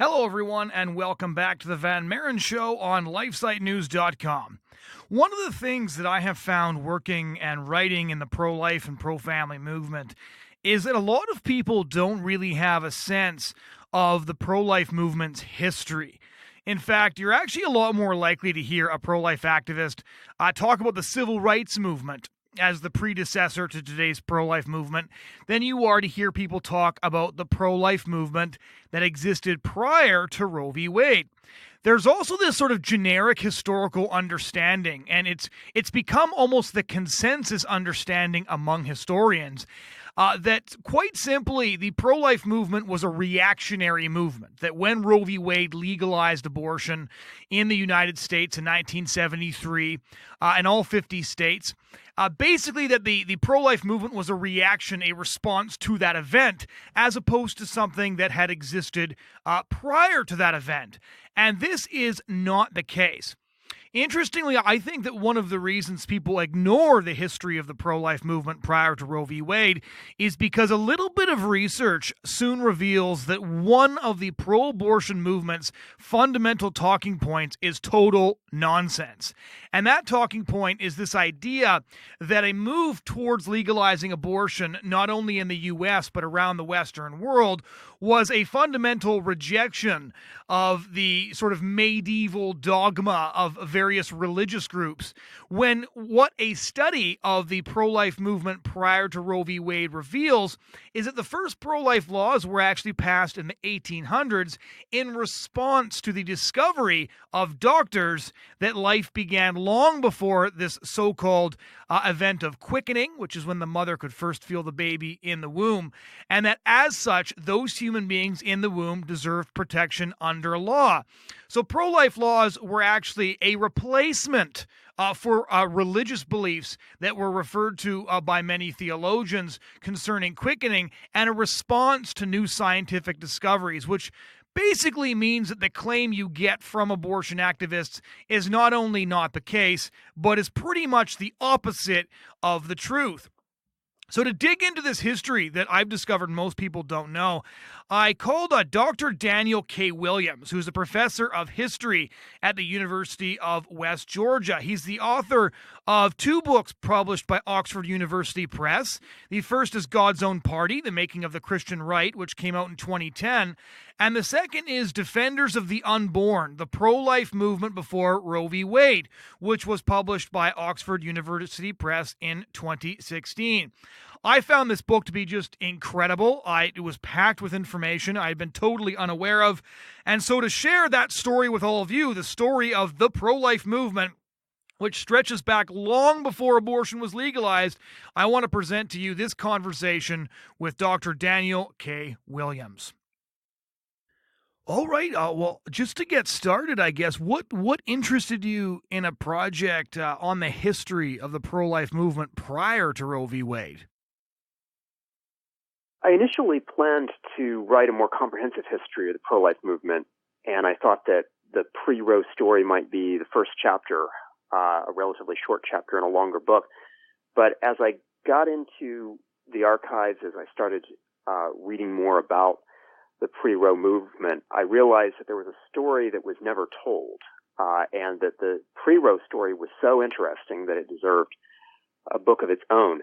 Hello, everyone, and welcome back to the Van Maren Show on LifeSiteNews.com. One of the things that I have found working and writing in the pro-life and pro-family movement is that a lot of people don't really have a sense of the pro-life movement's history. In fact, you're actually a lot more likely to hear a pro-life activist talk about the civil rights movement as the predecessor to today's pro-life movement than you are to hear people talk about the pro-life movement that existed prior to Roe v. Wade. There's also this sort of generic historical understanding, and it's become almost the consensus understanding among historians that quite simply the pro-life movement was a reactionary movement, that when Roe v. Wade legalized abortion in the United States in 1973 in all 50 states, basically that the pro-life movement was a reaction, a response to that event, as opposed to something that had existed prior to that event. And this is not the case. Interestingly, I think that one of the reasons people ignore the history of the pro-life movement prior to Roe v. Wade is because a little bit of research soon reveals that one of the pro-abortion movement's fundamental talking points is total nonsense. And that talking point is this idea that a move towards legalizing abortion, not only in the U.S. but around the Western world, was a fundamental rejection of the sort of medieval dogma of various religious groups, when what a study of the pro-life movement prior to Roe v. Wade reveals is that the first pro-life laws were actually passed in the 1800s in response to the discovery of doctors that life began long before this so-called event of quickening, which is when the mother could first feel the baby in the womb, and that as such, those human beings in the womb deserved protection under law. So pro-life laws were actually a replacement for religious beliefs that were referred to by many theologians concerning quickening, and a response to new scientific discoveries, which basically means that the claim you get from abortion activists is not only not the case, but is pretty much the opposite of the truth. So to dig into this history that I've discovered most people don't know, I called Dr. Daniel K. Williams, who's a professor of history at the University of West Georgia. He's the author of two books published by Oxford University Press. The first is God's Own Party, The Making of the Christian Right, which came out in 2010. And the second is Defenders of the Unborn, the pro-life movement before Roe v. Wade, which was published by Oxford University Press in 2016. I found this book to be just incredible. It was packed with information I had been totally unaware of. And so to share that story with all of you, the story of the pro-life movement, which stretches back long before abortion was legalized, I want to present to you this conversation with Dr. Daniel K. Williams. All right. Well, just to get started, I guess, what interested you in a project on the history of the pro-life movement prior to Roe v. Wade? I initially planned to write a more comprehensive history of the pro-life movement, and I thought that the pre-Roe story might be the first chapter, a relatively short chapter in a longer book. But as I got into the archives, as I started reading more about the pre-Roe movement, I realized that there was a story that was never told, and that the pre-Roe story was so interesting that it deserved a book of its own.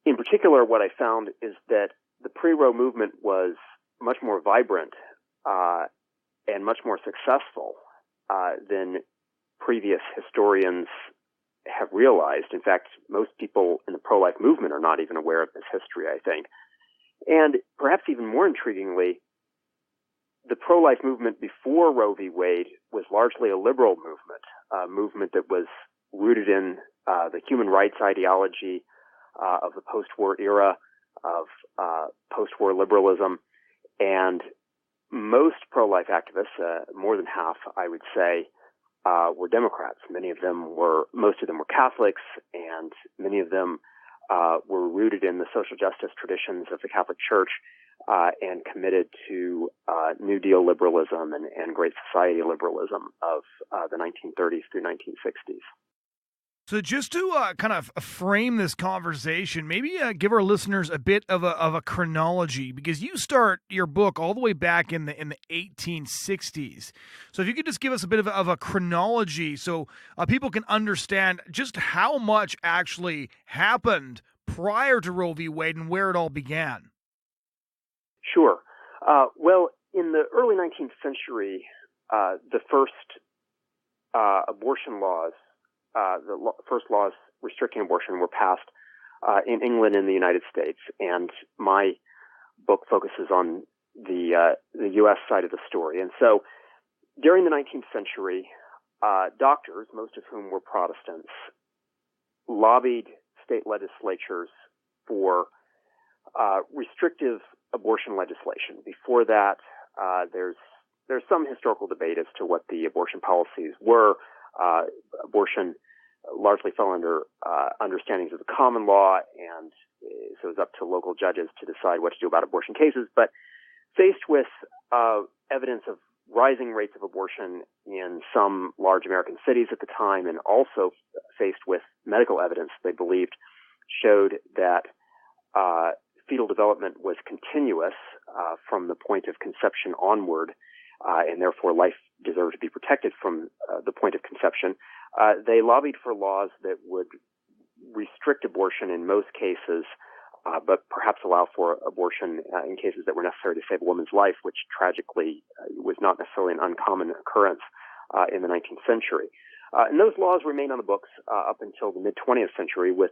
In particular, what I found is that the pre-Roe movement was much more vibrant and much more successful than previous historians have realized. In fact, most people in the pro-life movement are not even aware of this history, I think. And perhaps even more intriguingly, the pro-life movement before Roe v. Wade was largely a liberal movement, a movement that was rooted in the human rights ideology of the post-war era, of post-war liberalism. And most pro-life activists, more than half, I would say, were Democrats. Most of them were Catholics, and many of them were rooted in the social justice traditions of the Catholic Church and committed to New Deal liberalism and Great Society liberalism of the 1930s through 1960s. So just to kind of frame this conversation, maybe give our listeners a bit of a chronology, because you start your book all the way back in the 1860s. So if you could just give us a bit of a chronology, so people can understand just how much actually happened prior to Roe v. Wade and where it all began. Sure. Well, in the early 19th century, the first abortion laws, first laws restricting abortion were passed in England and the United States, and my book focuses on the U.S. side of the story. And so, during the 19th century, doctors, most of whom were Protestants, lobbied state legislatures for restrictive abortion legislation. Before that, there's some historical debate as to what the abortion policies were. Abortion largely fell under understandings of the common law, and so it was up to local judges to decide what to do about abortion cases. But faced with evidence of rising rates of abortion in some large American cities at the time, and also faced with medical evidence they believed showed that fetal development was continuous from the point of conception onward, and therefore life deserved to be protected from the point of conception, they lobbied for laws that would restrict abortion in most cases, but perhaps allow for abortion in cases that were necessary to save a woman's life, which tragically was not necessarily an uncommon occurrence in the 19th century. And those laws remained on the books up until the mid-20th century with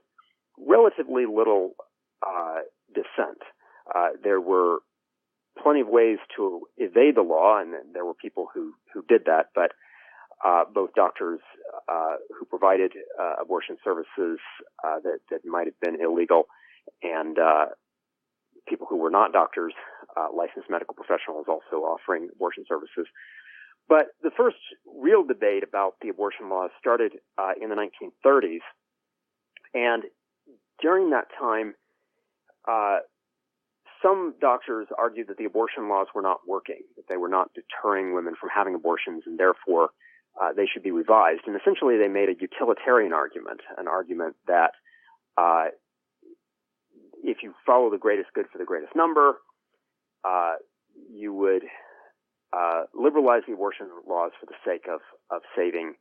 relatively little dissent. There were plenty of ways to evade the law, and there were people who did that, but both doctors who provided abortion services that might have been illegal, and people who were not doctors, licensed medical professionals also offering abortion services. But the first real debate about the abortion laws started in the 1930s, and during that time, some doctors argued that the abortion laws were not working, that they were not deterring women from having abortions, and therefore they should be revised. And essentially they made a utilitarian argument, an argument that if you follow the greatest good for the greatest number, you would liberalize the abortion laws for the sake of saving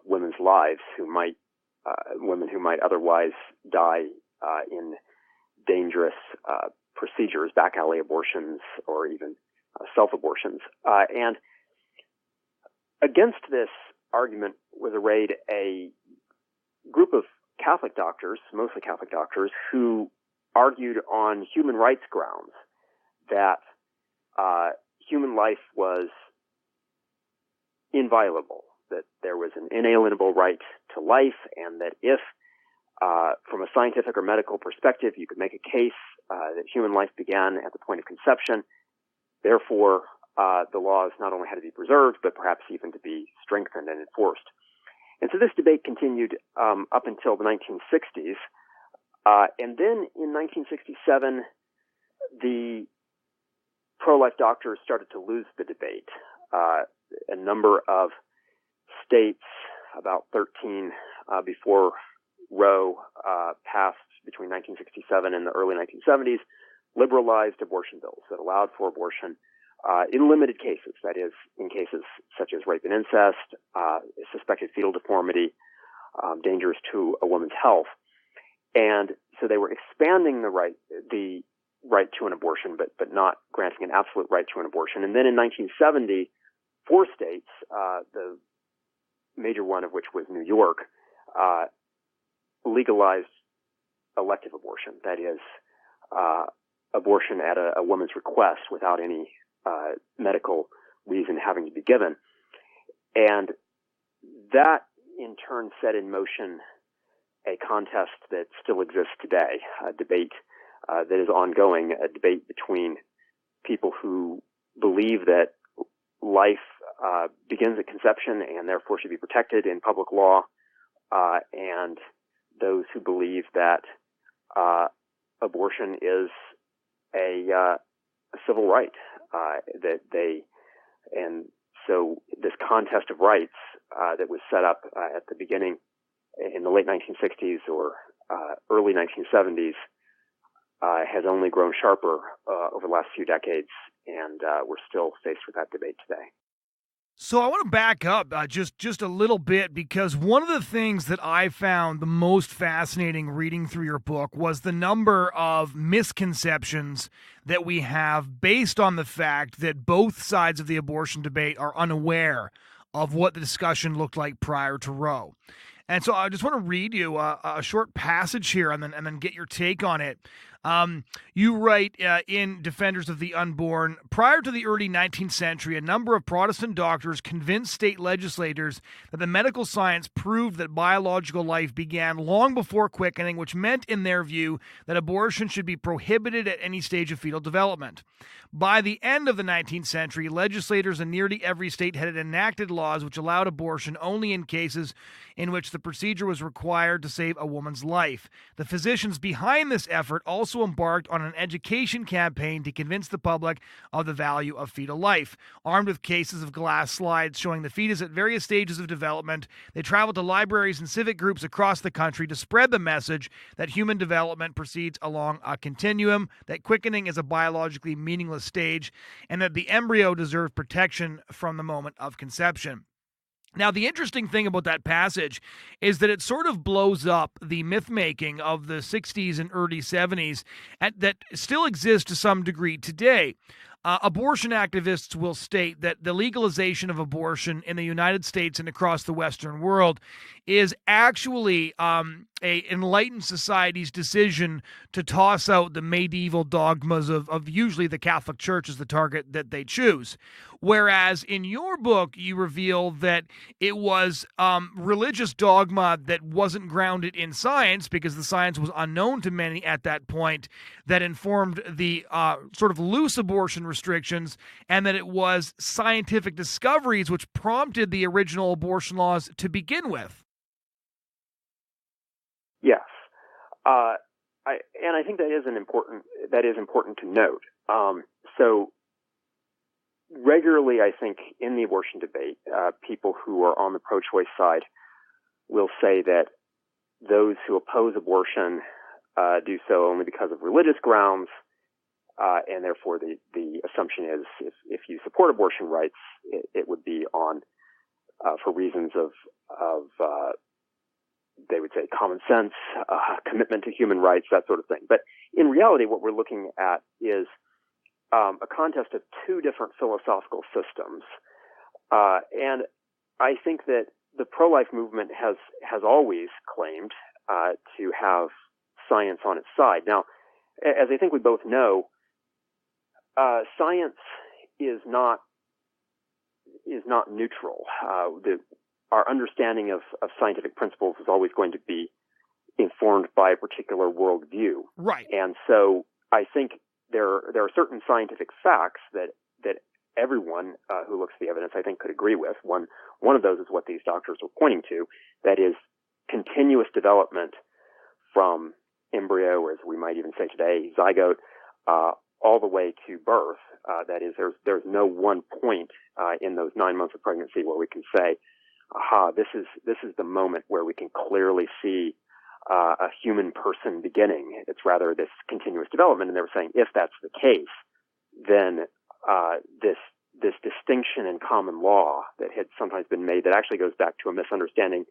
women's lives, women who might otherwise die in dangerous procedures, back alley abortions, or even self-abortions. And against this argument was arrayed a group of Catholic doctors, mostly Catholic doctors, who argued on human rights grounds that human life was inviolable, that there was an inalienable right to life, and that if from a scientific or medical perspective, you could make a case that human life began at the point of conception. Therefore, the laws not only had to be preserved, but perhaps even to be strengthened and enforced. And so this debate continued up until the 1960s. And then in 1967, the pro-life doctors started to lose the debate. A number of states, about 13 before Roe passed between 1967 and the early 1970s, liberalized abortion bills that allowed for abortion in limited cases, that is, in cases such as rape and incest, suspected fetal deformity, dangerous to a woman's health. And so they were expanding the right to an abortion, but not granting an absolute right to an abortion. And then in 1970, 4 states, the major one of which was New York, legalized elective abortion, that is, abortion at a woman's request without any medical reason having to be given. And that, in turn, set in motion a contest that still exists today, a debate that is ongoing, a debate between people who believe that life begins at conception and therefore should be protected in public law, and those who believe that abortion is a civil right, and so this contest of rights that was set up at the beginning in the late 1960s or early 1970s has only grown sharper over the last few decades, and we're still faced with that debate today. So I want to back up just a little bit, because one of the things that I found the most fascinating reading through your book was the number of misconceptions that we have based on the fact that both sides of the abortion debate are unaware of what the discussion looked like prior to Roe. And so I just want to read you a short passage here and then get your take on it. You write in Defenders of the Unborn, prior to the early 19th century, a number of Protestant doctors convinced state legislators that the medical science proved that biological life began long before quickening, which meant, in their view, that abortion should be prohibited at any stage of fetal development. By the end of the 19th century, legislators in nearly every state had enacted laws which allowed abortion only in cases in which the procedure was required to save a woman's life. The physicians behind this effort also embarked on an education campaign to convince the public of the value of fetal life. Armed with cases of glass slides showing the fetus at various stages of development, they traveled to libraries and civic groups across the country to spread the message that human development proceeds along a continuum, that quickening is a biologically meaningless stage, and that the embryo deserves protection from the moment of conception. Now, the interesting thing about that passage is that it sort of blows up the myth-making of the 60s and early 70s that still exists to some degree today. Abortion activists will state that the legalization of abortion in the United States and across the Western world is actually a enlightened society's decision to toss out the medieval dogmas of usually the Catholic Church as the target that they choose. Whereas in your book, you reveal that it was religious dogma that wasn't grounded in science, because the science was unknown to many at that point, that informed the sort of loose abortion restrictions, and that it was scientific discoveries which prompted the original abortion laws to begin with. Yes, I think that is important to note. So regularly, I think in the abortion debate, people who are on the pro-choice side will say that those who oppose abortion do so only because of religious grounds, and therefore the assumption is if you support abortion rights, it would be on for reasons of they would say common sense, commitment to human rights, that sort of thing. But in reality, what we're looking at is a contest of two different philosophical systems. And I think that the pro-life movement has always claimed to have science on its side. Now, as I think we both know, science is not neutral. Our understanding of scientific principles is always going to be informed by a particular worldview. Right. And so I think there are certain scientific facts that everyone who looks at the evidence, I think, could agree with. One of those is what these doctors were pointing to, that is continuous development from embryo, or as we might even say today, zygote, all the way to birth. That is, there's no one point in those 9 months of pregnancy where we can say, aha, this is the moment where we can clearly see a human person beginning. It's rather this continuous development. And they were saying, if that's the case, then this distinction in common law that had sometimes been made, that actually goes back to a misunderstanding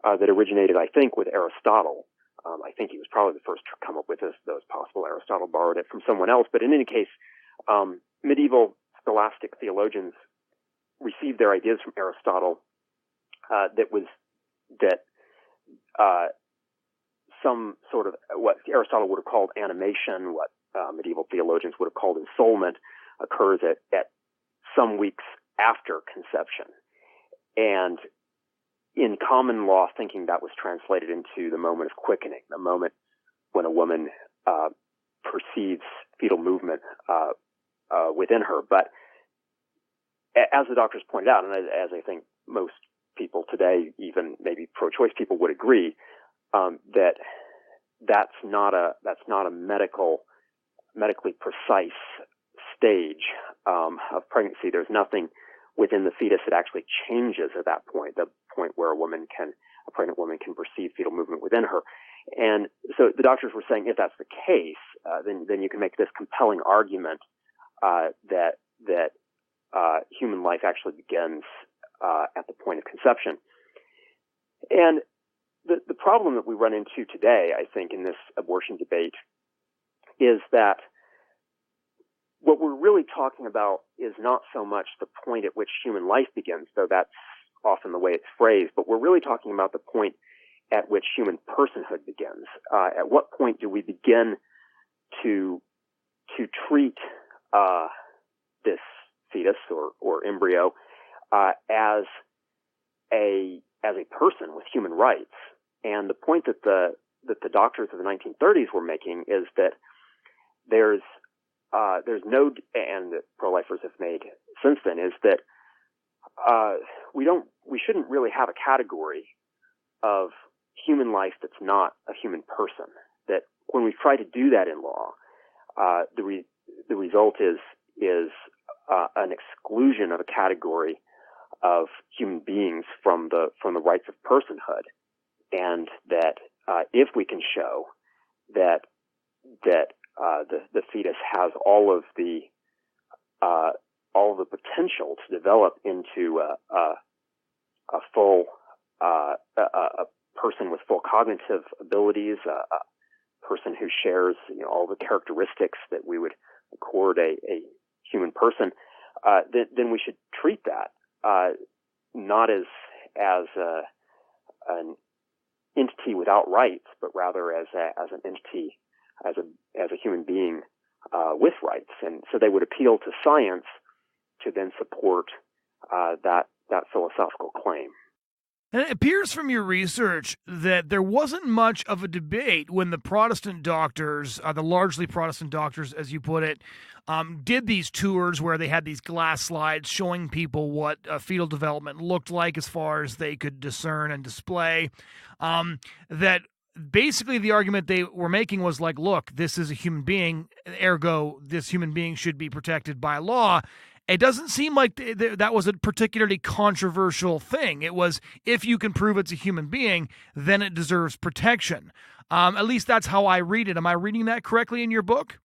that originated, I think, with Aristotle. I think he was probably the first to come up with this, though it's possible Aristotle borrowed it from someone else. But in any case, medieval scholastic theologians received their ideas from Aristotle. That some sort of what Aristotle would have called animation, what medieval theologians would have called ensoulment, occurs at some weeks after conception. And in common law thinking, that was translated into the moment of quickening, the moment when a woman perceives fetal movement within her. But as the doctors pointed out, and as I think most people today, even maybe pro-choice people, would agree, that's not a medically precise stage of pregnancy. There's nothing within the fetus that actually changes at that point, the point where a woman can a pregnant woman can perceive fetal movement within her. And so the doctors were saying if that's the case, then you can make this compelling argument that human life actually begins at the point of conception. And the problem that we run into today, I think, in this abortion debate is that what we're really talking about is not so much the point at which human life begins, though that's often the way it's phrased, but we're really talking about the point at which human personhood begins. At what point do we begin to treat this fetus or embryo as a person with human rights? And the point that the doctors of the 1930s were making is that there's no, and that pro-lifers have made since then, is that we shouldn't really have a category of human life that's not a human person. That when we try to do that in law, the result is an exclusion of a category of human beings from the rights of personhood, and that if we can show that the fetus has all of the potential to develop into a full a person with full cognitive abilities, a person who shares all the characteristics that we would accord a human person, then we should treat that not as an entity without rights, but rather as an entity, as a human being with rights. And so they would appeal to science to then support that philosophical claim. And it appears from your research that there wasn't much of a debate when the Protestant doctors, the largely Protestant doctors, as you put it, did these tours where they had these glass slides showing people what fetal development looked like as far as they could discern and display. That basically the argument they were making was like, look, this is a human being, ergo this human being should be protected by law. It doesn't seem like that was a particularly controversial thing. It was, if you can prove it's a human being, then it deserves protection. At least that's how I read it. Am I reading that correctly in your book?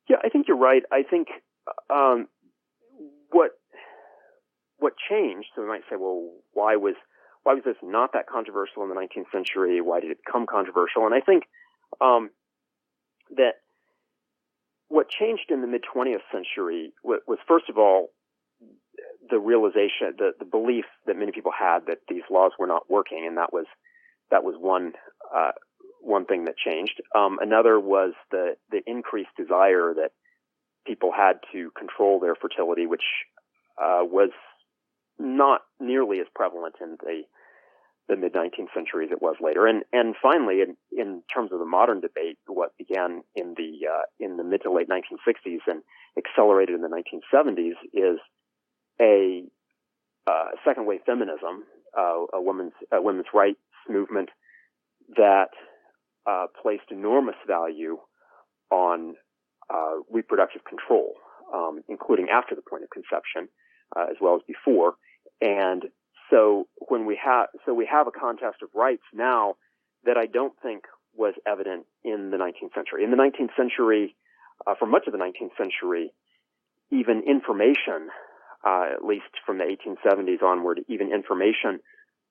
Yeah, I think you're right. I think what changed, so we might say, well, why was this not that controversial in the 19th century? Why did it become controversial? And I think that what changed in the mid-20th century was, first of all, the realization, the belief that many people had that these laws were not working, and that was one thing that changed. Another was the increased desire that people had to control their fertility, which was not nearly as prevalent in the mid-19th century as it was later. And finally, in terms of the modern debate, what began in the mid to late 1960s and accelerated in the 1970s is a second wave feminism, a women's rights movement that placed enormous value on reproductive control, including after the point of conception, as well as before. And so we have a contest of rights now that I don't think was evident in the 19th century. In the 19th century, for much of the 19th century, even information, at least from the 1870s onward, even information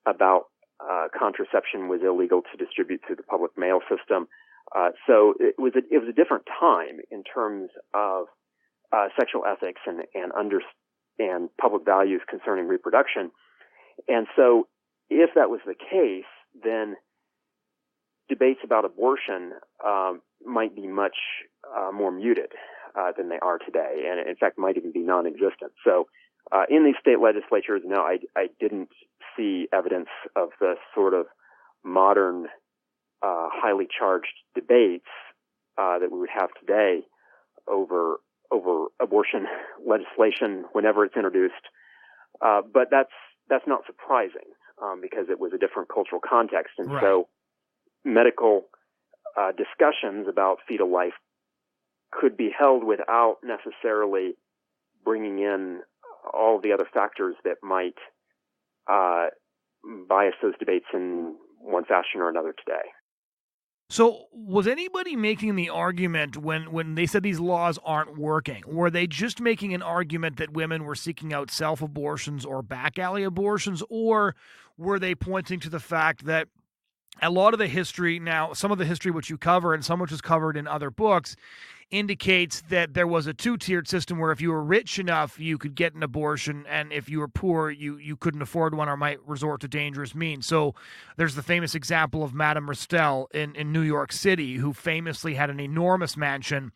about contraception was illegal to distribute through the public mail system. So it was a different time in terms of sexual ethics and public values concerning reproduction. And so if that was the case, then debates about abortion might be much more muted than they are today, and in fact might even be non-existent. So in these state legislatures, no, I didn't see evidence of the sort of modern, highly charged debates that we would have today over abortion legislation whenever it's introduced. But that's not surprising because it was a different cultural context. And right. So medical discussions about fetal life could be held without necessarily bringing in all the other factors that might bias those debates in one fashion or another today. So was anybody making the argument when they said these laws aren't working? Were they just making an argument that women were seeking out self-abortions or back alley abortions, or were they pointing to the fact that a lot of the history now, some of the history which you cover and some which is covered in other books, indicates that there was a two-tiered system where if you were rich enough, you could get an abortion, and if you were poor, you couldn't afford one or might resort to dangerous means. So there's the famous example of Madame Restell in New York City, who famously had an enormous mansion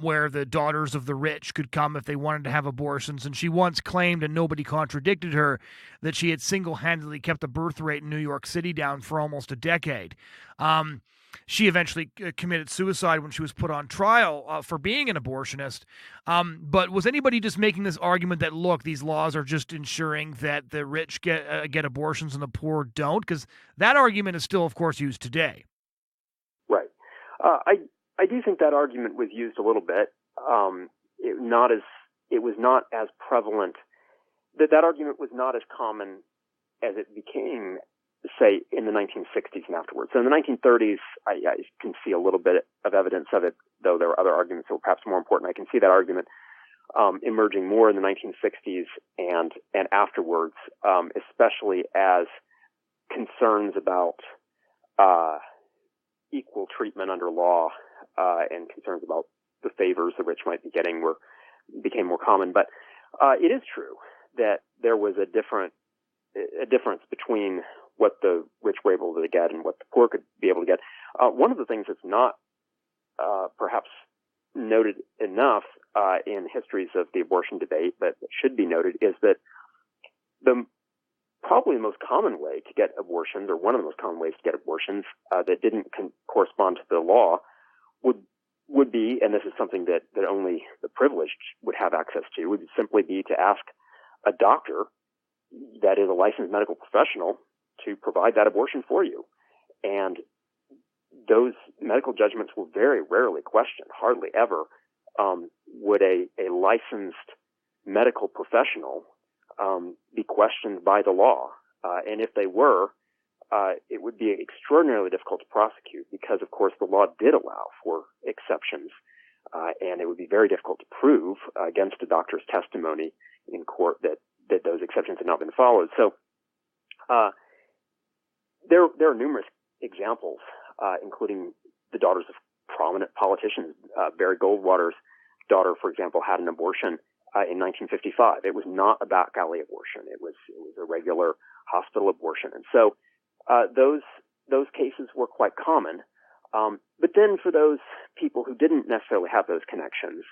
where the daughters of the rich could come if they wanted to have abortions. And she once claimed, and nobody contradicted her, that she had single-handedly kept the birth rate in New York City down for almost a decade. She eventually committed suicide when she was put on trial for being an abortionist. But was anybody just making this argument that, look, these laws are just ensuring that the rich get abortions and the poor don't? Because that argument is still, of course, used today. Right. I do think that argument was used a little bit. It was not as prevalent. That argument was not as common as it became, say, in the 1960s and afterwards. So in the 1930s, I can see a little bit of evidence of it, though there were other arguments that were perhaps more important. I can see that argument emerging more in the 1960s and afterwards, especially as concerns about equal treatment under law and concerns about the favors the rich might be getting became more common. But it is true that there was a difference between what the rich were able to get and what the poor could be able to get. One of the things that's not perhaps noted enough in histories of the abortion debate, but should be noted, is that probably the most common way to get abortions, or one of the most common ways to get abortions that didn't correspond to the law, would be, and this is something that only the privileged would have access to, would simply be to ask a doctor that is a licensed medical professional to provide that abortion for you. And those medical judgments were very rarely questioned. Hardly ever would a licensed medical professional be questioned by the law. And if they were, it would be extraordinarily difficult to prosecute because, of course, the law did allow for exceptions. And it would be very difficult to prove against a doctor's testimony in court that those exceptions had not been followed. So there are numerous examples, including the daughters of prominent politicians. Barry Goldwater's daughter, for example, had an abortion in 1955. It was not a back alley abortion. It was a regular hospital abortion. And so those cases were quite common. But then for those people who didn't necessarily have those connections,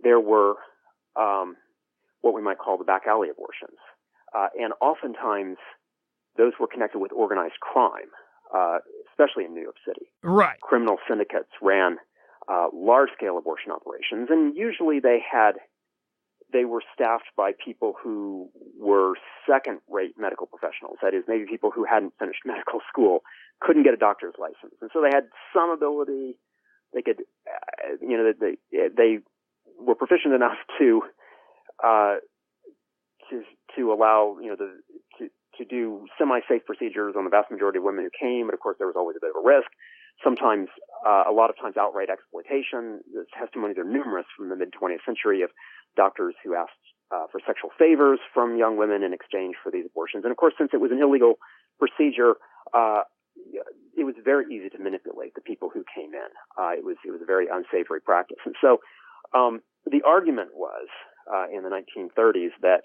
there were what we might call the back alley abortions. And oftentimes those were connected with organized crime, especially in New York City. Right. Criminal syndicates ran large-scale abortion operations, and usually they were staffed by people who were second-rate medical professionals. That is, maybe people who hadn't finished medical school, couldn't get a doctor's license, and so they had some ability. They could, they were proficient enough to allow, to do semi-safe procedures on the vast majority of women who came, but of course there was always a bit of a risk. Sometimes, a lot of times, outright exploitation. The testimonies are numerous from the mid-20th century of doctors who asked for sexual favors from young women in exchange for these abortions. And of course, since it was an illegal procedure, it was very easy to manipulate the people who came in. It was a very unsavory practice. And so the argument was in the 1930s that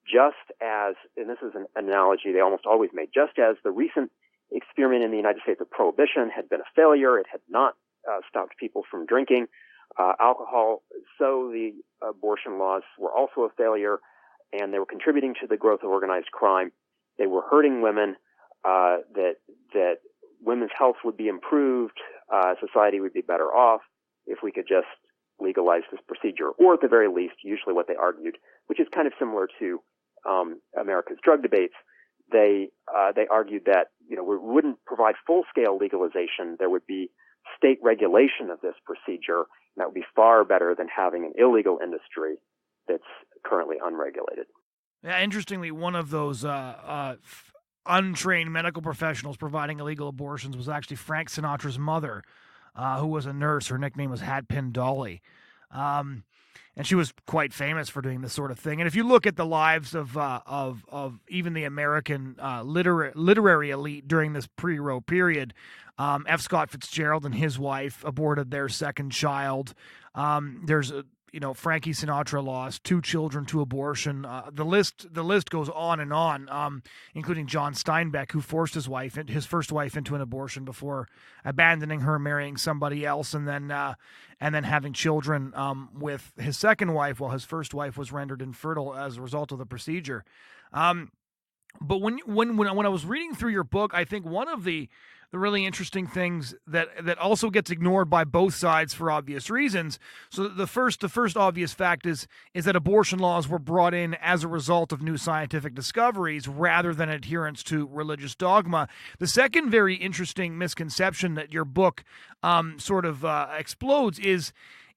just as, and this is an analogy they almost always made, just as the recent experiment in the United States of prohibition had been a failure, it had not stopped people from drinking alcohol, so the abortion laws were also a failure, and they were contributing to the growth of organized crime. They were hurting women, that women's health would be improved, society would be better off if we could just legalize this procedure, or at the very least, usually what they argued, which is kind of similar to America's drug debates. They argued that we wouldn't provide full-scale legalization. There would be state regulation of this procedure, and that would be far better than having an illegal industry that's currently unregulated. Yeah, interestingly, one of those untrained medical professionals providing illegal abortions was actually Frank Sinatra's mother, who was a nurse. Her nickname was Hatpin Dolly. Um, and she was quite famous for doing this sort of thing. And if you look at the lives of even the American literary elite during this pre-Roe period, F. Scott Fitzgerald and his wife aborted their second child. There's a Frankie Sinatra lost 2 children to abortion. The list goes on and on, including John Steinbeck, who forced his first wife into an abortion before abandoning her, marrying somebody else, and then having children with his second wife, while his first wife was rendered infertile as a result of the procedure. But when I was reading through your book, I think one of the really interesting things that also gets ignored by both sides for obvious reasons. So the first obvious fact is that abortion laws were brought in as a result of new scientific discoveries rather than adherence to religious dogma. The second very interesting misconception that your book explodes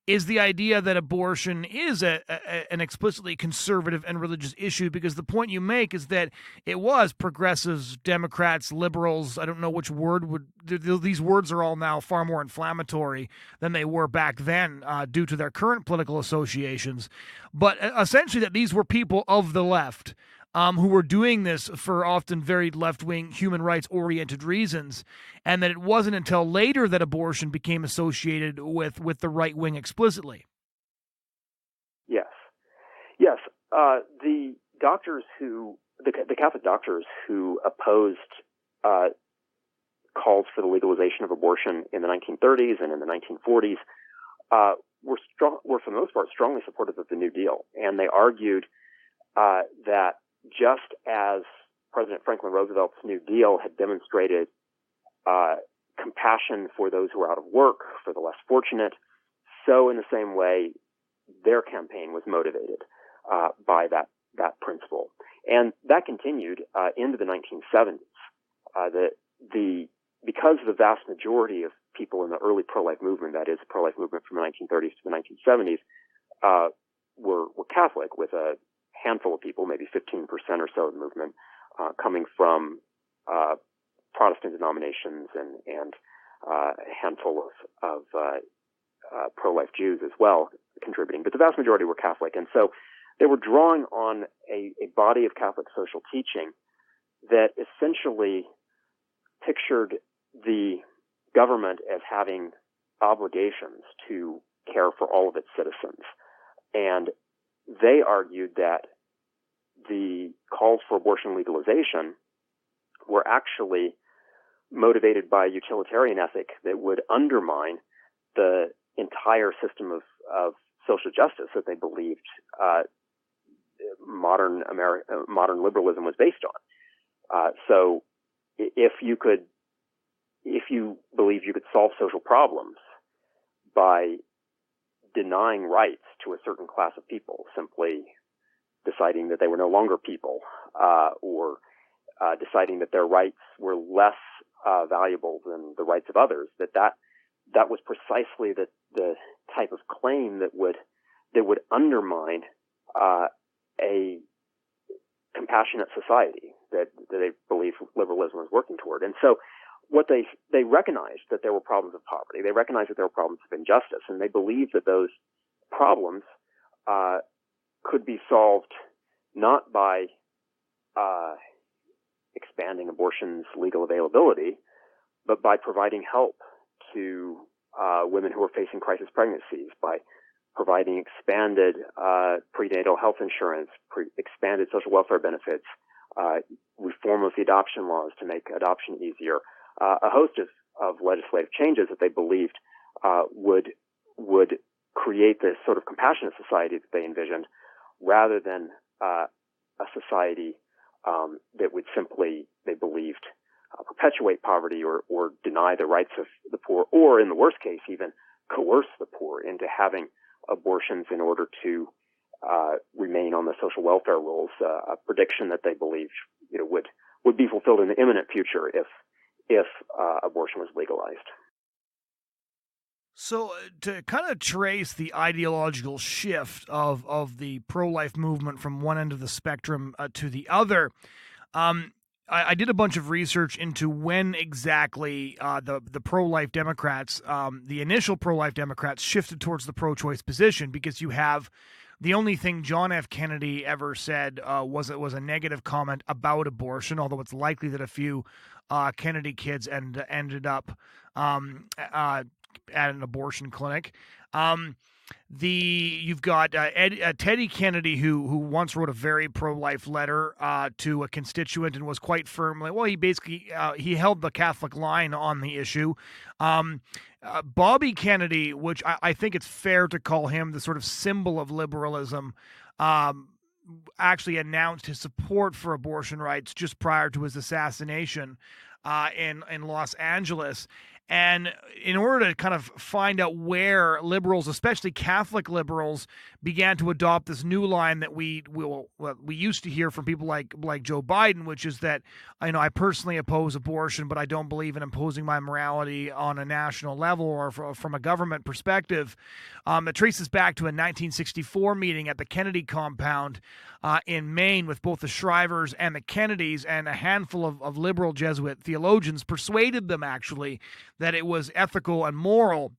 is the idea that abortion is an explicitly conservative and religious issue, because the point you make is that it was progressives, Democrats, liberals. I don't know which word these words are all now far more inflammatory than they were back then due to their current political associations. But essentially that these were people of the left who were doing this for often very left-wing, human rights-oriented reasons, and that it wasn't until later that abortion became associated with the right wing explicitly. Yes. Yes. The Catholic doctors who opposed calls for the legalization of abortion in the 1930s and in the 1940s were for the most part strongly supportive of the New Deal, and they argued that just as President Franklin Roosevelt's New Deal had demonstrated compassion for those who were out of work, for the less fortunate, so in the same way, their campaign was motivated by that principle. And that continued into the 1970s. Because the vast majority of people in the early pro-life movement, that is, the pro-life movement from the 1930s to the 1970s, were Catholic, with a handful of people, maybe 15% or so of the movement, coming from Protestant denominations and a handful of pro-life Jews as well contributing. But the vast majority were Catholic. And so they were drawing on a body of Catholic social teaching that essentially pictured the government as having obligations to care for all of its citizens. And they argued that the calls for abortion legalization were actually motivated by a utilitarian ethic that would undermine the entire system of social justice that they believed modern liberalism was based on. So if you believe you could solve social problems by denying rights to a certain class of people, simply deciding that they were no longer people, or deciding that their rights were less valuable than the rights of others, that was precisely the type of claim that would undermine a compassionate society that they believe liberalism was working toward. And so what they recognized that there were problems of poverty, they recognized that there were problems of injustice, and they believed that those problems could be solved not by expanding abortion's legal availability, but by providing help to women who are facing crisis pregnancies, by providing expanded prenatal health insurance, expanded social welfare benefits, reform of the adoption laws to make adoption easier, a host of legislative changes that they believed would create this sort of compassionate society that they envisioned, rather than a society that would simply, they believed, perpetuate poverty or deny the rights of the poor, or in the worst case, even coerce the poor into having abortions in order to remain on the social welfare rolls, a prediction that they believed would be fulfilled in the imminent future if abortion was legalized. So, to kind of trace the ideological shift of the pro-life movement from one end of the spectrum to the other, um, I did a bunch of research into when exactly the pro-life Democrats, the initial pro-life Democrats, shifted towards the pro-choice position, because you have the only thing John F. Kennedy ever said was a negative comment about abortion, although it's likely that a few Kennedy kids ended up at an abortion clinic. Um, you've got Teddy Kennedy, who once wrote a very pro-life letter to a constituent and was quite firmly, well, he basically he held the Catholic line on the issue. Bobby Kennedy, which I think it's fair to call him the sort of symbol of liberalism, actually announced his support for abortion rights just prior to his assassination in Los Angeles. And in order to kind of find out where liberals, especially Catholic liberals, began to adopt this new line that we used to hear from people like Joe Biden, which is that, I personally oppose abortion, but I don't believe in imposing my morality on a national level or from a government perspective. It traces back to a 1964 meeting at the Kennedy compound in Maine with both the Shrivers and the Kennedys, and a handful of liberal Jesuit theologians persuaded them actually that it was ethical and moral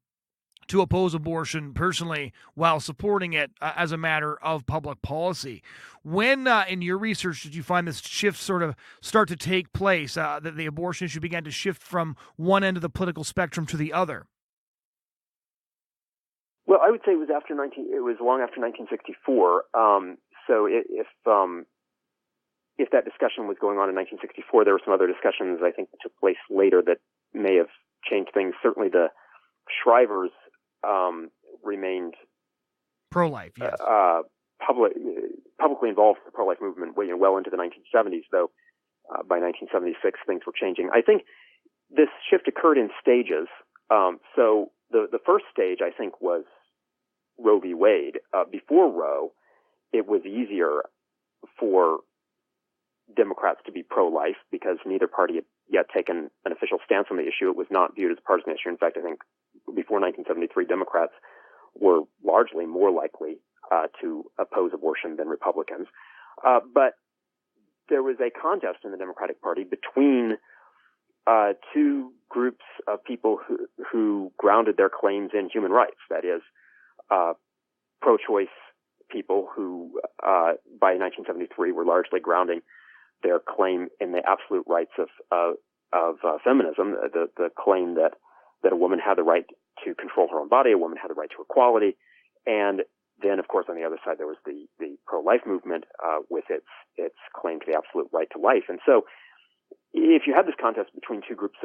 to oppose abortion personally while supporting it as a matter of public policy. When in your research did you find this shift sort of start to take place, that the abortion issue began to shift from one end of the political spectrum to the other? Well, I would say it was long after 1964. So if that discussion was going on in 1964, there were some other discussions I think that took place later that may have changed things. Certainly, the Shrivers remained pro-life, yes, publicly involved in the pro-life movement well into the 1970s. Though by 1976, things were changing. I think this shift occurred in stages. So the first stage, I think, was Roe v. Wade. Before Roe, it was easier for Democrats to be pro-life because neither party had yet taken an official stance on the issue. It was not viewed as a partisan issue. In fact, I think before 1973, Democrats were largely more likely to oppose abortion than Republicans. But there was a contest in the Democratic Party between two groups of people who grounded their claims in human rights. That is, pro-choice people who, by 1973, were largely grounding their claim in the absolute rights of feminism, the claim that a woman had the right to control her own body, a woman had the right to equality, and then, of course, on the other side, there was the pro-life movement with its claim to the absolute right to life. And so, if you had this contest between two groups,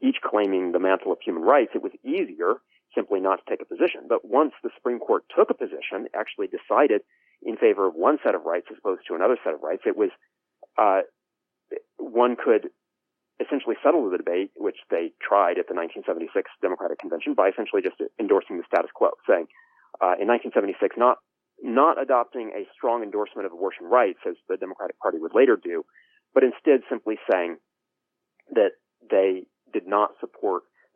each claiming the mantle of human rights, it was easier simply not to take a position. But once the Supreme Court took a position, actually decided in favor of one set of rights as opposed to another set of rights, it was one could essentially settle the debate, which they tried at the 1976 Democratic Convention, by essentially just endorsing the status quo, saying in 1976 not adopting a strong endorsement of abortion rights as the Democratic Party would later do, but instead simply saying that the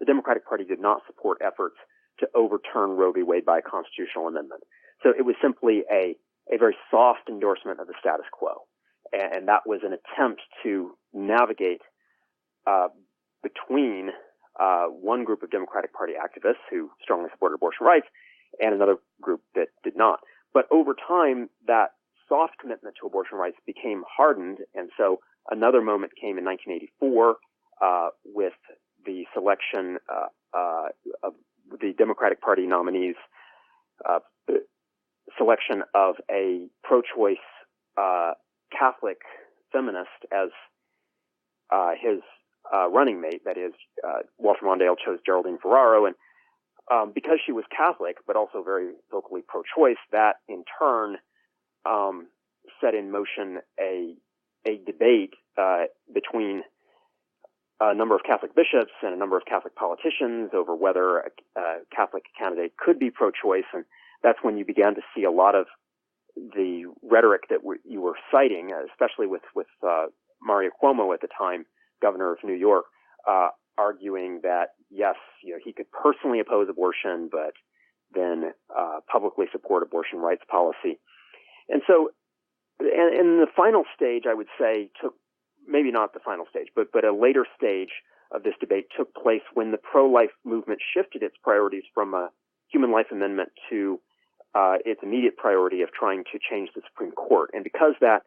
Democratic Party did not support efforts to overturn Roe v. Wade by a constitutional amendment. So it was simply a very soft endorsement of the status quo. And that was an attempt to navigate between one group of Democratic Party activists who strongly supported abortion rights and another group that did not. But over time, that soft commitment to abortion rights became hardened, and so another moment came in 1984 with the selection of the Democratic Party nominees' selection of a pro-choice Catholic feminist as his running mate. That is, Walter Mondale chose Geraldine Ferraro, and because she was Catholic but also very vocally pro-choice, that in turn set in motion a debate between a number of Catholic bishops and a number of Catholic politicians over whether a Catholic candidate could be pro-choice, and that's when you began to see a lot of the rhetoric that you were citing, especially with Mario Cuomo at the time, governor of New York, arguing that, yes, he could personally oppose abortion, but then publicly support abortion rights policy. And so, and the final stage, I would say, maybe not the final stage, but a later stage of this debate took place when the pro-life movement shifted its priorities from a human life amendment to its immediate priority of trying to change the Supreme Court. And because that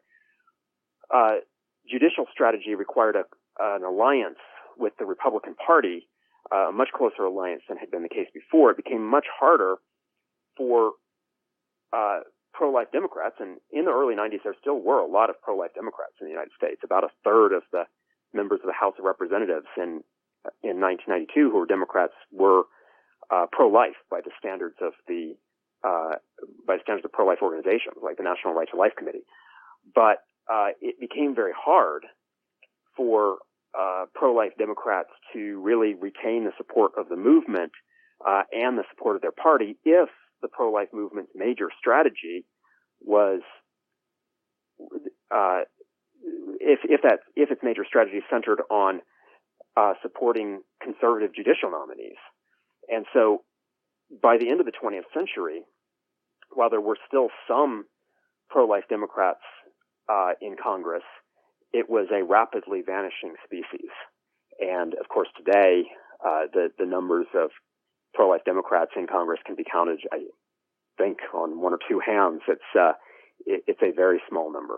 judicial strategy required an alliance with the Republican Party, a much closer alliance than had been the case before, it became much harder for pro-life Democrats, and in the early 90s there still were a lot of pro-life Democrats in the United States. About a third of the members of the House of Representatives in 1992 who were Democrats were pro-life by the standards of pro-life organizations like the National Right to Life Committee. But it became very hard for pro-life Democrats to really retain the support of the movement and the support of their party if the pro-life movement's major strategy was if its major strategy centered on supporting conservative judicial nominees. And so by the end of the 20th century, while there were still some pro-life Democrats in Congress, it was a rapidly vanishing species. And of course today, the numbers of pro-life Democrats in Congress can be counted, I think, on one or two hands. It's a very small number.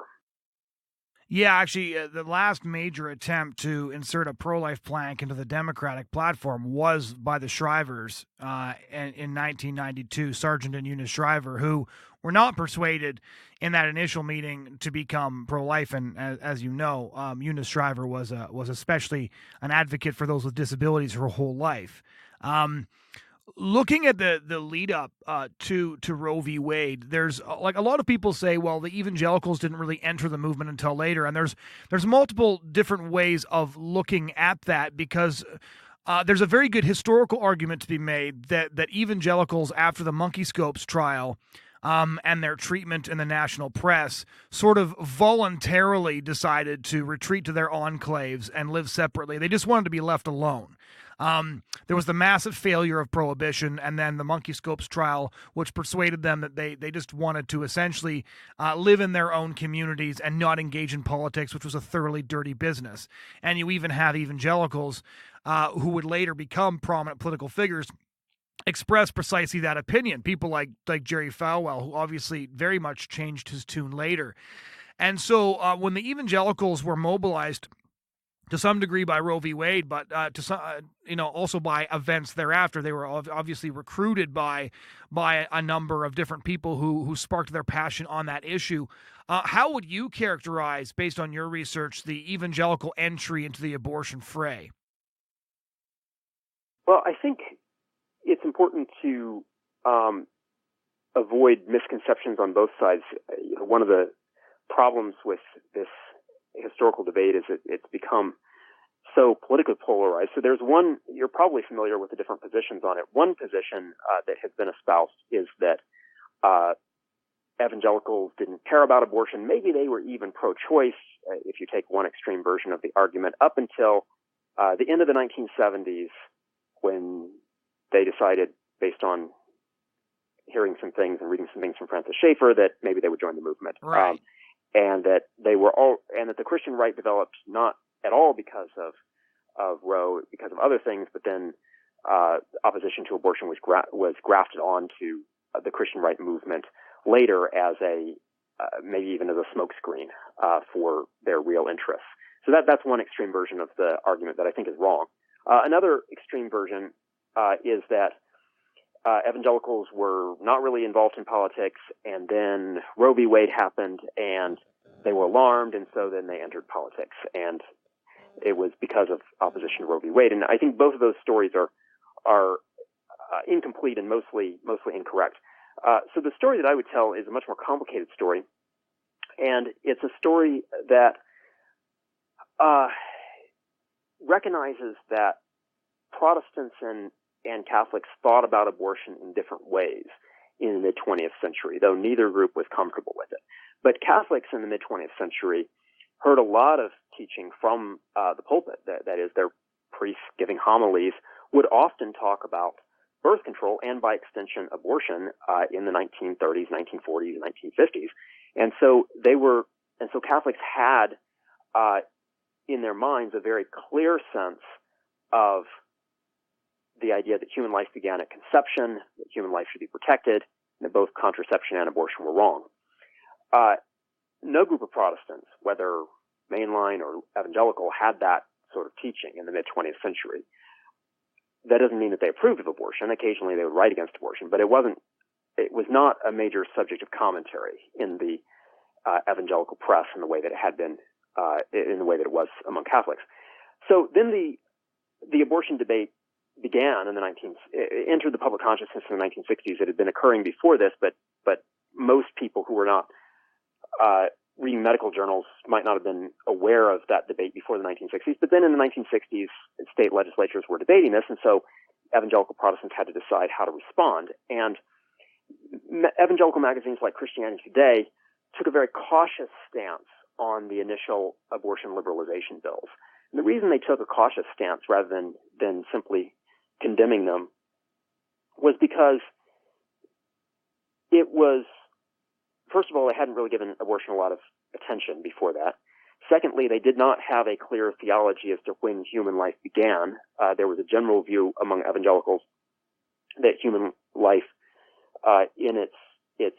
Yeah, actually, the last major attempt to insert a pro-life plank into the Democratic platform was by the Shrivers in 1992, Sergeant and Eunice Shriver, who were not persuaded in that initial meeting to become pro-life. And as you know, Eunice Shriver was especially an advocate for those with disabilities her whole life. Looking at the lead up to Roe v. Wade, there's like a lot of people say, well, the evangelicals didn't really enter the movement until later, and there's multiple different ways of looking at that because there's a very good historical argument to be made that evangelicals after the Monkey Scopes trial and their treatment in the national press sort of voluntarily decided to retreat to their enclaves and live separately. They just wanted to be left alone. There was the massive failure of prohibition and then the Monkey Scopes trial, which persuaded them that they just wanted to essentially live in their own communities and not engage in politics, which was a thoroughly dirty business. And you even have evangelicals who would later become prominent political figures express precisely that opinion. People like Jerry Falwell, who obviously very much changed his tune later. And so when the evangelicals were mobilized to some degree by Roe v. Wade, but to some, also by events thereafter, they were obviously recruited by a number of different people who sparked their passion on that issue. How would you characterize, based on your research, the evangelical entry into the abortion fray? Well, I think it's important to avoid misconceptions on both sides. One of the problems with this historical debate is it's become so politically polarized. So there's one, you're probably familiar with the different positions on it. One position that has been espoused is that evangelicals didn't care about abortion. Maybe they were even pro-choice, if you take one extreme version of the argument, up until the end of the 1970s, when they decided, based on hearing some things and reading some things from Francis Schaeffer, that maybe they would join the movement. Right. And that that the Christian right developed not at all because of Roe, because of other things, but then opposition to abortion was grafted onto the Christian right movement later as maybe even as a smokescreen for their real interests. So that's one extreme version of the argument that I think is wrong. Another extreme version is that evangelicals were not really involved in politics, and then Roe v. Wade happened, and they were alarmed, and so then they entered politics, and it was because of opposition to Roe v. Wade. And I think both of those stories are incomplete and mostly incorrect. So the story that I would tell is a much more complicated story, and it's a story that recognizes that Protestants and Catholics thought about abortion in different ways in the mid-20th century, though neither group was comfortable with it. But Catholics in the mid-20th century heard a lot of teaching from the pulpit, that is, their priests giving homilies would often talk about birth control and, by extension, abortion in the 1930s, 1940s, and 1950s. And so Catholics had in their minds a very clear sense of the idea that human life began at conception, that human life should be protected, and that both contraception and abortion were wrong. No group of Protestants, whether mainline or evangelical, had that sort of teaching in the mid-20th century. That doesn't mean that they approved of abortion. Occasionally they would write against abortion, but it was not a major subject of commentary in the evangelical press in the way that it had been, in the way that it was among Catholics. So then the abortion debate began entered the public consciousness in the 1960s. It had been occurring before this, but most people who were not reading medical journals might not have been aware of that debate before the 1960s. But then in the 1960s, state legislatures were debating this, and so evangelical Protestants had to decide how to respond. And evangelical magazines like Christianity Today took a very cautious stance on the initial abortion liberalization bills. And the reason they took a cautious stance rather than simply condemning them was because it was, first of all, they hadn't really given abortion a lot of attention before that. Secondly, they did not have a clear theology as to when human life began. There was a general view among evangelicals that human life in its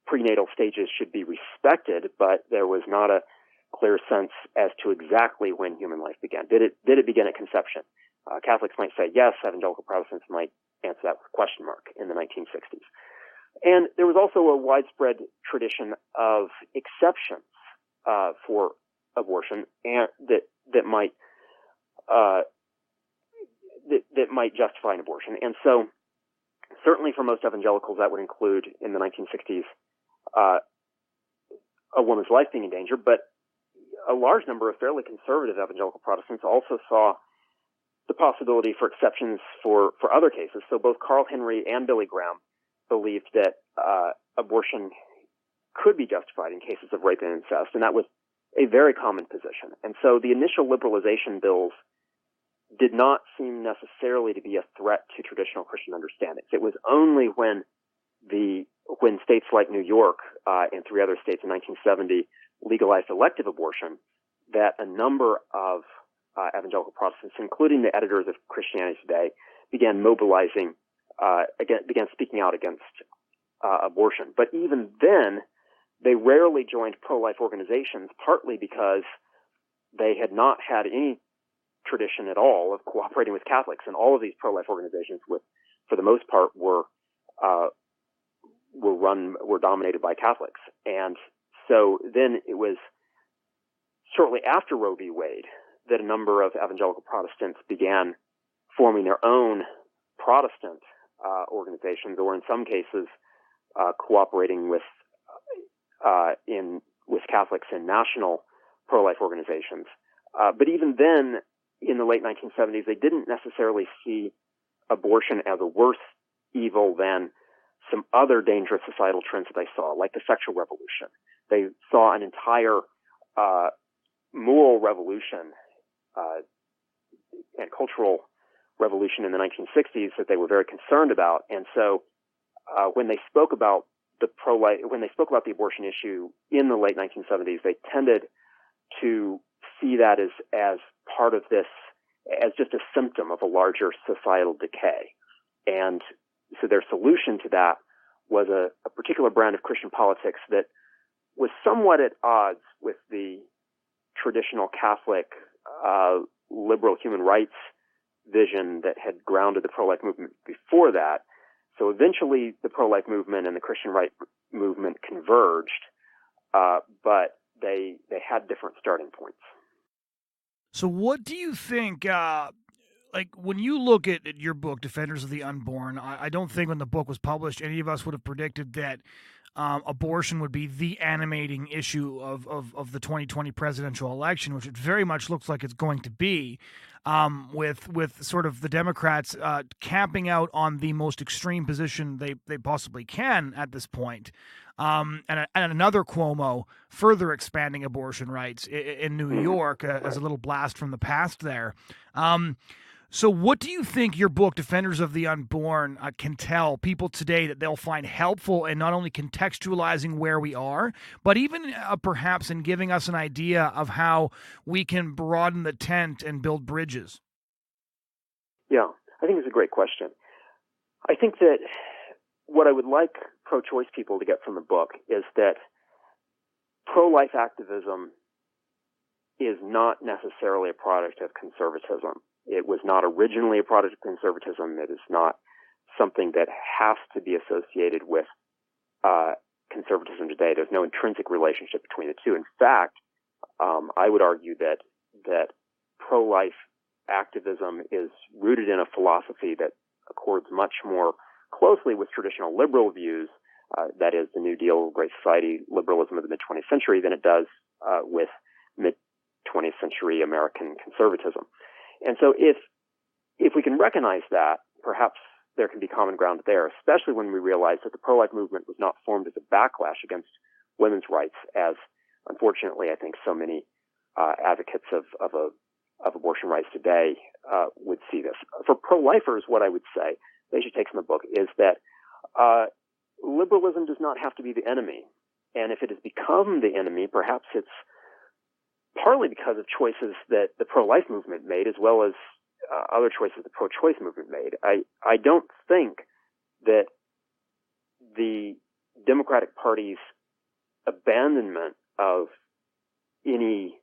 prenatal stages should be respected, but there was not a clear sense as to exactly when human life began. Did it begin at conception? Catholics might say yes. Evangelical Protestants might answer that with a question mark in the 1960s. And there was also a widespread tradition of exceptions for abortion, and that might justify an abortion. And so, certainly for most evangelicals, that would include in the 1960s a woman's life being in danger. But a large number of fairly conservative evangelical Protestants also saw the possibility for exceptions for other cases. So both Carl Henry and Billy Graham believed that abortion could be justified in cases of rape and incest, and that was a very common position. And so the initial liberalization bills did not seem necessarily to be a threat to traditional Christian understandings. It was only when states like New York and three other states in 1970 legalized elective abortion that a number of evangelical Protestants, including the editors of Christianity Today, began mobilizing, began speaking out against abortion. But even then, they rarely joined pro-life organizations, partly because they had not had any tradition at all of cooperating with Catholics, and all of these pro-life organizations, for the most part, were dominated by Catholics. And so then it was shortly after Roe v. Wade that a number of evangelical Protestants began forming their own Protestant organizations, or in some cases cooperating with Catholics in national pro-life organizations. But even then, in the late 1970s, they didn't necessarily see abortion as a worse evil than some other dangerous societal trends that they saw, like the sexual revolution. They saw an entire moral revolution and cultural revolution in the 1960s that they were very concerned about. And so when they spoke about the abortion issue in the late 1970s, they tended to see that as part of this, as just a symptom of a larger societal decay. And so their solution to that was a particular brand of Christian politics that was somewhat at odds with the traditional Catholic liberal human rights vision that had grounded the pro-life movement before that. So eventually the pro-life movement and the Christian right movement converged, but they had different starting points. So what do you think, like when you look at your book, Defenders of the Unborn, I don't think when the book was published, any of us would have predicted that abortion would be the animating issue of the 2020 presidential election, which it very much looks like it's going to be, with sort of the Democrats camping out on the most extreme position they possibly can at this point. And another Cuomo further expanding abortion rights in New York as a little blast from the past there. So what do you think your book, Defenders of the Unborn, can tell people today that they'll find helpful in not only contextualizing where we are, but even perhaps in giving us an idea of how we can broaden the tent and build bridges? Yeah, I think it's a great question. I think that what I would like pro-choice people to get from the book is that pro-life activism is not necessarily a product of conservatism. It was not originally a product of conservatism. It is not something that has to be associated with conservatism today. There's no intrinsic relationship between the two. In fact, I would argue that pro-life activism is rooted in a philosophy that accords much more closely with traditional liberal views, that is the New Deal, Great Society liberalism of the mid-20th century, than it does with mid-20th century American conservatism. And so if we can recognize that, perhaps there can be common ground there, especially when we realize that the pro-life movement was not formed as a backlash against women's rights, as unfortunately I think so many advocates of abortion rights today would see this. For pro-lifers, what I would say they should take from the book is that liberalism does not have to be the enemy. And if it has become the enemy, perhaps it's partly because of choices that the pro-life movement made, as well as other choices the pro-choice movement made. I don't think that the Democratic Party's abandonment of any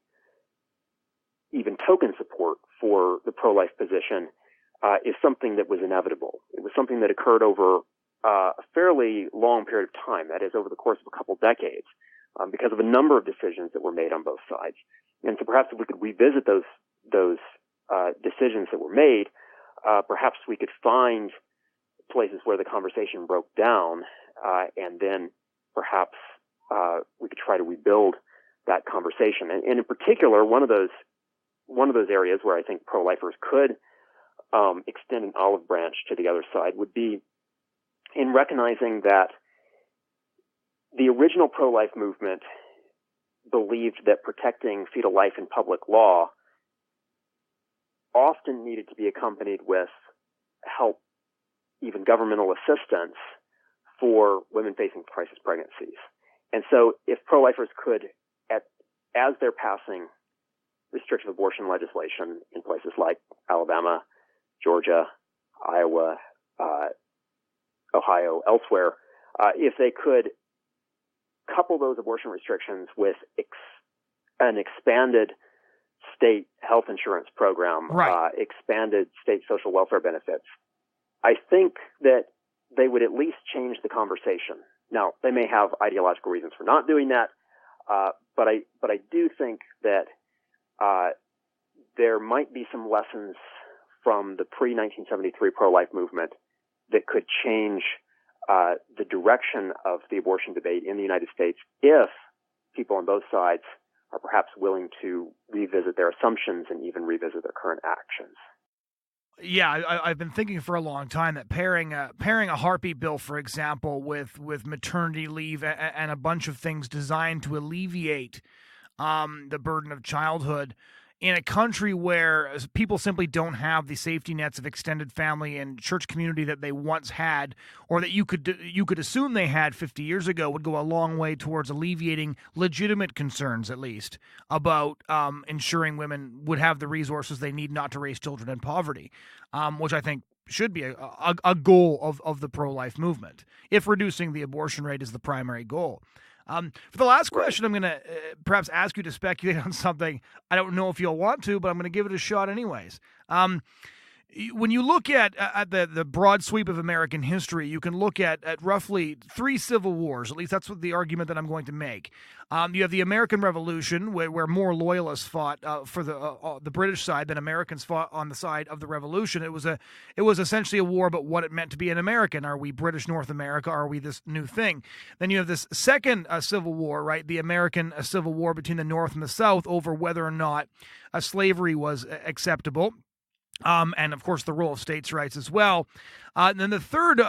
even token support for the pro-life position is something that was inevitable. It was something that occurred over a fairly long period of time, that is, over the course of a couple decades, because of a number of decisions that were made on both sides. And so perhaps if we could revisit those decisions that were made, perhaps we could find places where the conversation broke down, and then perhaps we could try to rebuild that conversation. And in particular, one of those areas where I think pro-lifers could extend an olive branch to the other side would be in recognizing that the original pro-life movement believed that protecting fetal life in public law often needed to be accompanied with help, even governmental assistance, for women facing crisis pregnancies. And so if pro-lifers could, as they're passing restrictive abortion legislation in places like Alabama, Georgia, Iowa, Ohio, elsewhere, if they could couple those abortion restrictions with an expanded state health insurance program, right, expanded state social welfare benefits, I think that they would at least change the conversation. Now, they may have ideological reasons for not doing that, but I do think that there might be some lessons from the pre-1973 pro-life movement that could change the direction of the abortion debate in the United States if people on both sides are perhaps willing to revisit their assumptions and even revisit their current actions. Yeah, I've been thinking for a long time that pairing a heartbeat bill, for example, with maternity leave and a bunch of things designed to alleviate the burden of childhood in a country where people simply don't have the safety nets of extended family and church community that they once had, or that you could assume they had 50 years ago, would go a long way towards alleviating legitimate concerns, at least, about ensuring women would have the resources they need not to raise children in poverty, which I think should be a goal of the pro-life movement, if reducing the abortion rate is the primary goal. For the last question, I'm going to perhaps ask you to speculate on something. I don't know if you'll want to, but I'm going to give it a shot anyways. When you look at the broad sweep of American history, you can look at roughly three civil wars. At least that's what the argument that I'm going to make. You have the American Revolution, where more loyalists fought for the British side than Americans fought on the side of the Revolution. It was essentially a war about what it meant to be an American. Are we British North America? Are we this new thing? Then you have this second Civil War, right? The American Civil War between the North and the South over whether or not slavery was acceptable. And of course, the role of states' rights as well. And then the third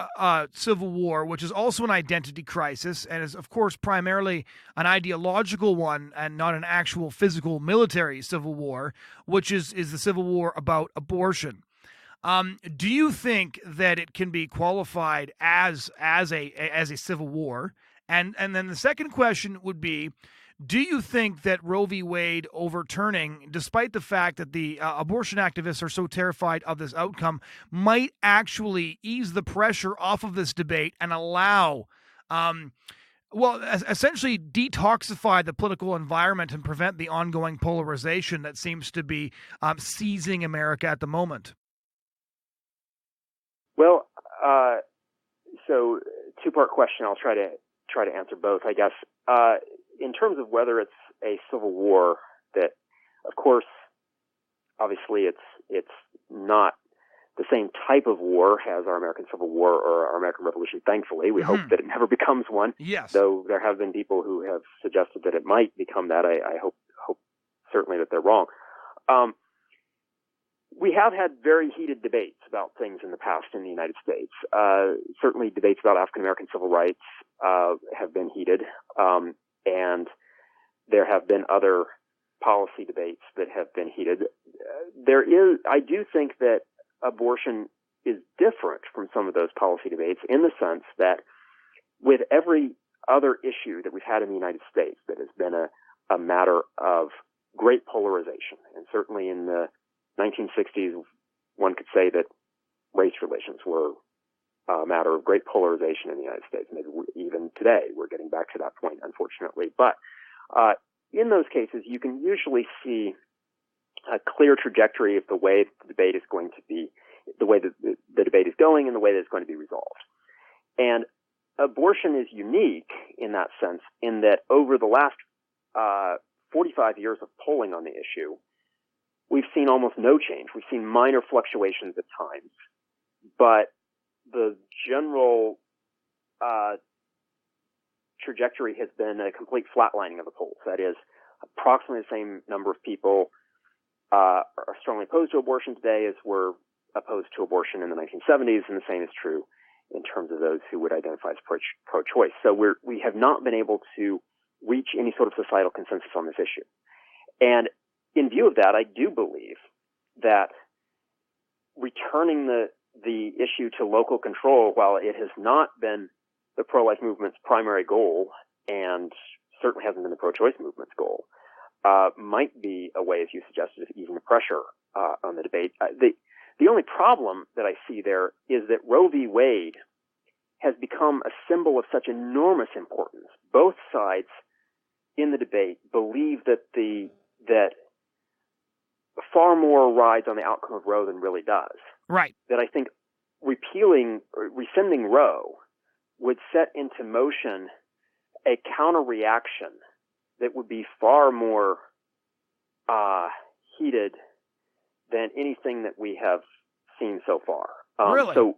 Civil War, which is also an identity crisis, and is, of course, primarily an ideological one and not an actual physical military civil war, which is the Civil War about abortion. Do you think that it can be qualified as a civil war? And then the second question would be, do you think that Roe v. Wade overturning, despite the fact that the abortion activists are so terrified of this outcome, might actually ease the pressure off of this debate and allow, essentially detoxify the political environment and prevent the ongoing polarization that seems to be seizing America at the moment? Well, so two-part question. I'll try to answer both, I guess. In terms of whether it's a civil war, that, of course, obviously it's not the same type of war as our American Civil War or our American Revolution. Thankfully, we hope that it never becomes one. Yes. Though there have been people who have suggested that it might become that. I hope certainly that they're wrong. We have had very heated debates about things in the past in the United States. Certainly debates about African American civil rights have been heated. And there have been other policy debates that have been heated. I do think that abortion is different from some of those policy debates in the sense that with every other issue that we've had in the United States that has been a matter of great polarization, and certainly in the 1960s, one could say that race relations were a matter of great polarization in the United States. Maybe even today, we're getting back to that point, unfortunately. But in those cases, you can usually see a clear trajectory of the way the debate is going to be, the way that the debate is going and the way that it's going to be resolved. And abortion is unique in that sense, in that over the last 45 years of polling on the issue, we've seen almost no change. We've seen minor fluctuations at times, but the general trajectory has been a complete flatlining of the polls. That is, approximately the same number of people are strongly opposed to abortion today as were opposed to abortion in the 1970s, and the same is true in terms of those who would identify as pro-choice. So we have not been able to reach any sort of societal consensus on this issue. And in view of that, I do believe that returning the issue to local control, while it has not been the pro-life movement's primary goal, and certainly hasn't been the pro-choice movement's goal, might be a way, as you suggested, of easing the pressure on the debate. The only problem that I see there is that Roe v. Wade has become a symbol of such enormous importance. Both sides in the debate believe that far more rides on the outcome of Roe than really does. Right. That I think rescinding Roe would set into motion a counter-reaction that would be far more heated than anything that we have seen so far. Really? So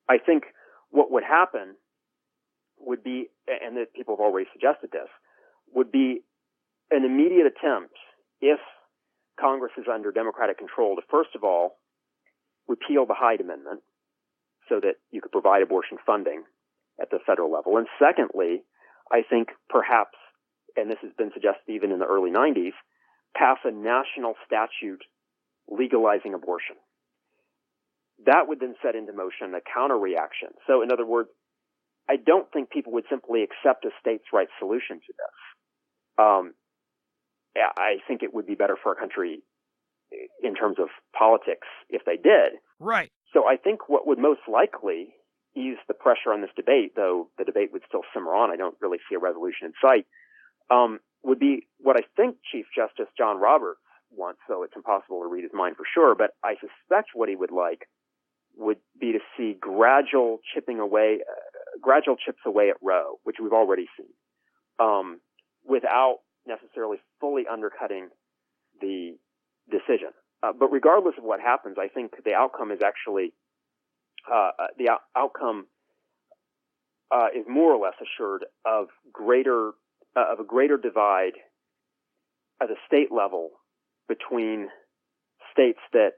I think what would happen would be, and that people have already suggested this, would be an immediate attempt, if Congress is under Democratic control, to first of all repeal the Hyde Amendment so that you could provide abortion funding at the federal level. And secondly, I think perhaps, and this has been suggested even in the early 90s, pass a national statute legalizing abortion. That would then set into motion a counter-reaction. So in other words, I don't think people would simply accept a states' rights solution to this. I think it would be better for our country in terms of politics if they did. Right. So I think what would most likely ease the pressure on this debate, though the debate would still simmer on, I don't really see a resolution in sight, would be what I think Chief Justice John Roberts wants, so it's impossible to read his mind for sure, but I suspect what he would like would be to see gradual chips away at Roe, which we've already seen, without necessarily fully undercutting the decision. But regardless of what happens, I think the outcome is actually is more or less assured of a greater divide at the state level between states that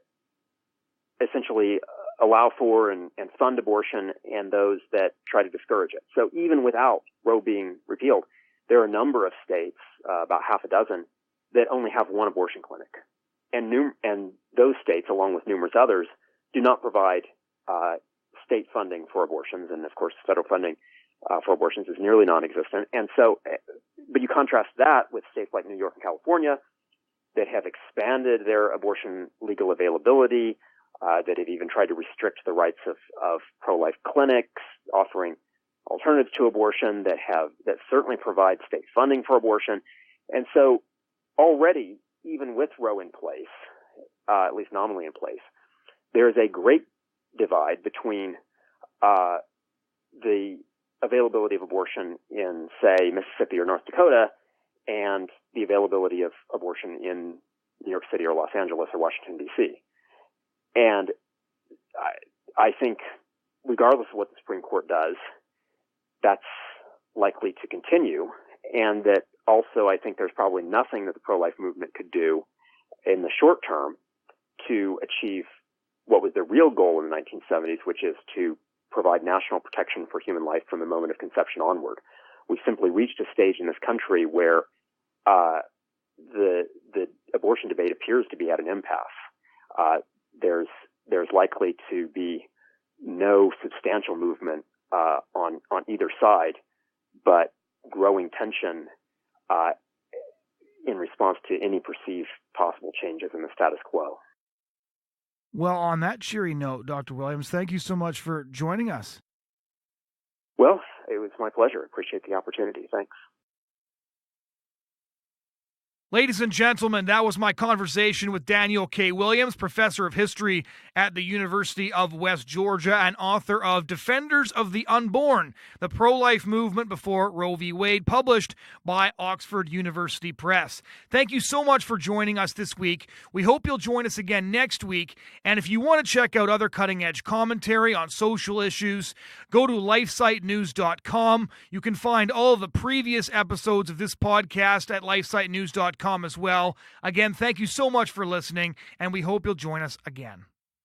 essentially allow for and fund abortion and those that try to discourage it. So even without Roe being repealed, there are a number of states, about half a dozen, that only have one abortion clinic. And those states, along with numerous others, do not provide state funding for abortions. And of course, federal funding for abortions is nearly non-existent. And so, but you contrast that with states like New York and California that have expanded their abortion legal availability, that have even tried to restrict the rights of pro-life clinics offering alternatives to abortion, that certainly provide state funding for abortion. And so already, even with Roe in place, at least nominally in place, there is a great divide between the availability of abortion in, say, Mississippi or North Dakota and the availability of abortion in New York City or Los Angeles or Washington, D.C. And I think regardless of what the Supreme Court does, that's likely to continue. And that also I think there's probably nothing that the pro-life movement could do in the short term to achieve what was the real goal in the 1970s, which is to provide national protection for human life from the moment of conception onward. We've simply reached a stage in this country where the abortion debate appears to be at an impasse. There's likely to be no substantial movement on either side, but growing tension in response to any perceived possible changes in the status quo. Well, on that cheery note, Dr. Williams, thank you so much for joining us. Well, it was my pleasure. Appreciate the opportunity. Thanks. Ladies and gentlemen, that was my conversation with Daniel K. Williams, professor of history at the University of West Georgia and author of Defenders of the Unborn, the pro-life movement before Roe v. Wade, published by Oxford University Press. Thank you so much for joining us this week. We hope you'll join us again next week. And if you want to check out other cutting-edge commentary on social issues, go to lifesitenews.com. You can find all of the previous episodes of this podcast at lifesitenews.com as well. Again, thank you so much for listening, and we hope you'll join us again.